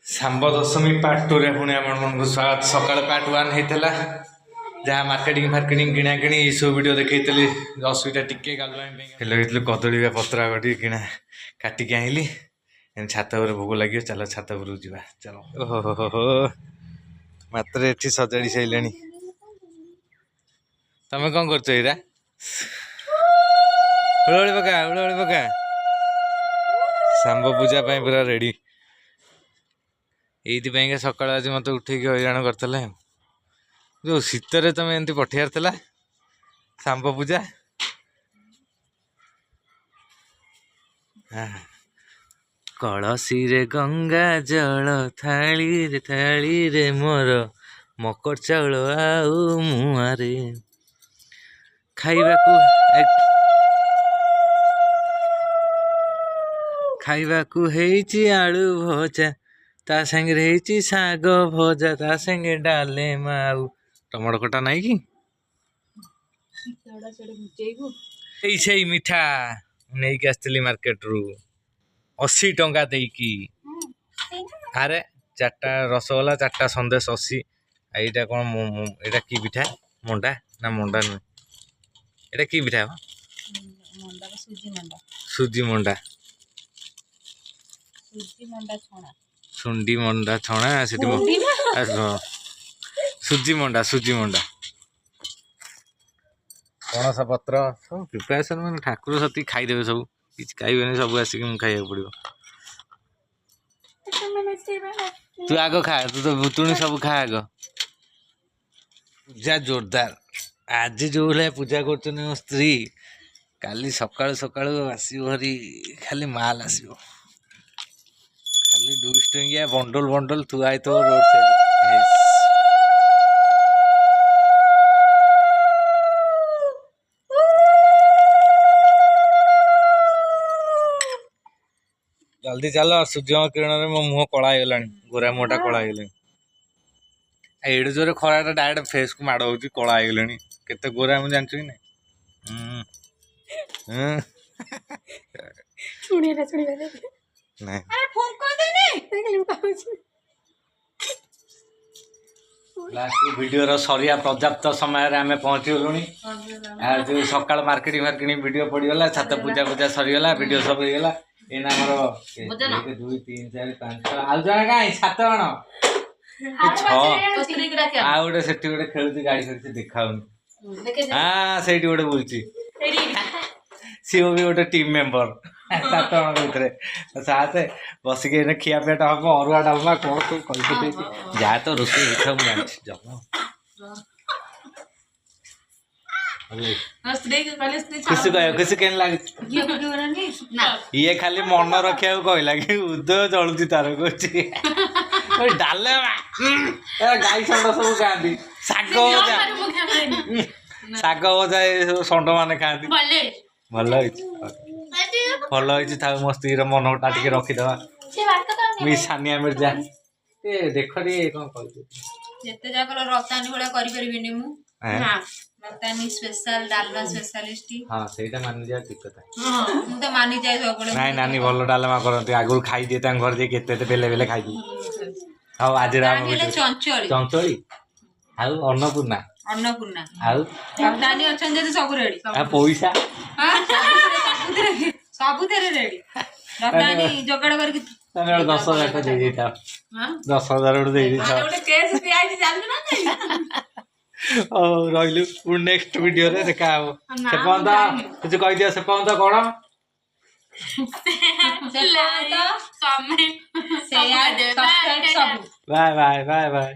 सांब दशमी part 2 रे पुणी आम मन स्वागत। सकाल पार्ट 1 होता जहाँ मार्केटिंग फार्केटिंग किଣା किणी सब वीडियो देखी असुविधा टिके गालुआ कदली पतरा गटी किଣା काटिकी आइली छात भोग लगे। चलो छात जा चलो। ओहो मात्र एठी सजाड़ी सारे तमें कौन कर उड़ाड़ी पका सांब पूजा पूरा रेडी। ये सकाल आज मत उठे हैरान करते जो शीतर तुम एमती पठियार था सांब पूजा। कलसी रे गंगा जल थाली रे मोर मकर चाउल आउ मुआरे खाइबाकू हेची आलू भजा ता संगे शाग भजा ता संगे डालेमा आउ टमाटो खटा नाई कि से मिठा नहीं कि आसली मार्केट रु 80 टंका देकी। अरे 4टा रसगोल्ला 4टा संदेश 80। एटा कौन एटा की पिठा मंडा ना मंडा नुह एटा की पिठा सुजी मंडा सुंडी मंडा छणा से सुजी मंडा पणस पत्र सब प्रिपेरेसन मैंने ठाकुर सती खाईदेवे सब किसी खाइबे सब आसिक खाइबा पड़ो। तू आग खा तू तो भुतुणी सब खा आग। पूजा जोरदार आज जो भाई पूजा कर मो स्त्री काली सकाळु सकाळु आसो हरी खाली माल आसो खाली 200 टंकिया बंडल बंडल थुआ तो रोड साइड। जल्दी चलो सूर्य किरण में मो मुह कला गोरा मुहटा कला एडे जोरे खरा डायरेक्ट फेस को माड़ हो कला केते गोरा मुझे जानछु कि वीडियो सरिया पर्याप्त समय आम पहुँची गलुणी। जो सकाल मार्केटिंग फार्केटिंग वीडियो पड़गला छात पूजा पूजा सरीगला वीडियो सब होगा। एना हमर 1 2 3 4 5 आउ जण काई 7 जण 6 आ गोटे सेठी गोटे खेलुची गाड़ी खेलुची देखाउनी। हां सेठी गोटे बोलची सी भी गोटे टीम मेंबर 7 जण भीतर साथे बसिके एने खिया पेटा हम अरुआ डालमा कोन तो कल जा तो रोसे हिथा मु जानछि जमा खुशी केन लाग ये खाली मन रखा कहला कि उदय जलुची तार कह डाले गाई षंड सब खाती शाग भजा षंड मैंने खाती भल था मो स्त्री मनटा टे रखीदे मिस सानिया मिर्जा ए देख रे कौन रतानी स्पेशल डालमा स्पेशलिस्ट। हां सेटा मानि जा ठीक कथा। हां मु तो मानि जाय सब बड़े नाही नानी भलो डालमा करते आगु खाई दिए तां घर जे केते बेले बेले खाई दी। आ आज राम चंचली आउ अन्नपूर्णा आउ रतानी अछन जे सब रेडी आ पैसा सब तेरे रेडी रतानी जोगड़ कर के 10,000 दे देता। हां 10,000 दे देता गोटे केस पे आई जानू ना रही नेक्स्ट वीडियो रे देखा से पंदा कुछ कह दिया से पंदा कौन से कमेंट शेयर सब्सक्राइब सब। Bye bye bye bye.